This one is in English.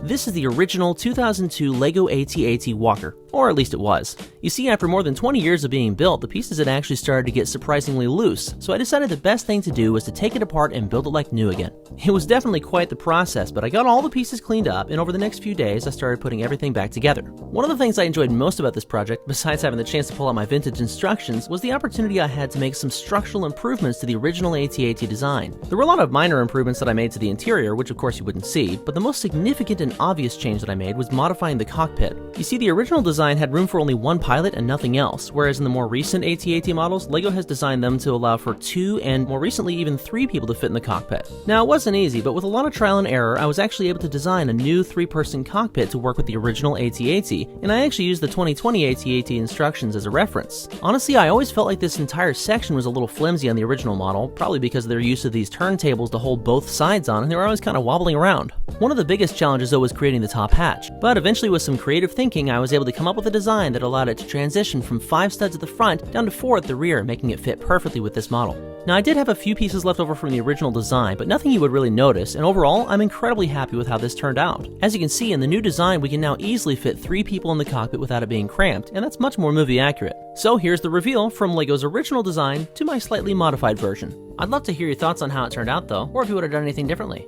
This is the original 2002 LEGO AT-AT Walker, or at least it was. You see, after more than 20 years of being built, the pieces had actually started to get surprisingly loose, so I decided the best thing to do was to take it apart and build it like new again. It was definitely quite the process, but I got all the pieces cleaned up, and over the next few days I started putting everything back together. One of the things I enjoyed most about this project, besides having the chance to pull out my vintage instructions, was the opportunity I had to make some structural improvements to the original AT-AT design. There were a lot of minor improvements that I made to the interior, which of course you wouldn't see, but the most significant and obvious change that I made was modifying the cockpit. You see, the original design had room for only one pilot and nothing else, whereas in the more recent AT-AT models, LEGO has designed them to allow for 2 and more recently even 3 people to fit in the cockpit. Now, it wasn't easy, but with a lot of trial and error, I was actually able to design a new 3-person cockpit to work with the original AT-AT, and I actually used the 2020 AT-AT instructions as a reference. Honestly, I always felt like this entire section was a little flimsy on the original model, probably because they're used to these turntables to hold both sides on, and they were always kind of wobbling around. One of the biggest challenges though was creating the top hatch, but eventually with some creative thinking I was able to come up with a design that allowed it to transition from 5 studs at the front down to 4 at the rear, making it fit perfectly with this model. Now, I did have a few pieces left over from the original design, but nothing you would really notice, and overall I'm incredibly happy with how this turned out. As you can see, in the new design we can now easily fit 3 people in the cockpit without it being cramped, and that's much more movie accurate. So here's the reveal from LEGO's original design to my slightly modified version. I'd love to hear your thoughts on how it turned out though, or if you would have done anything differently.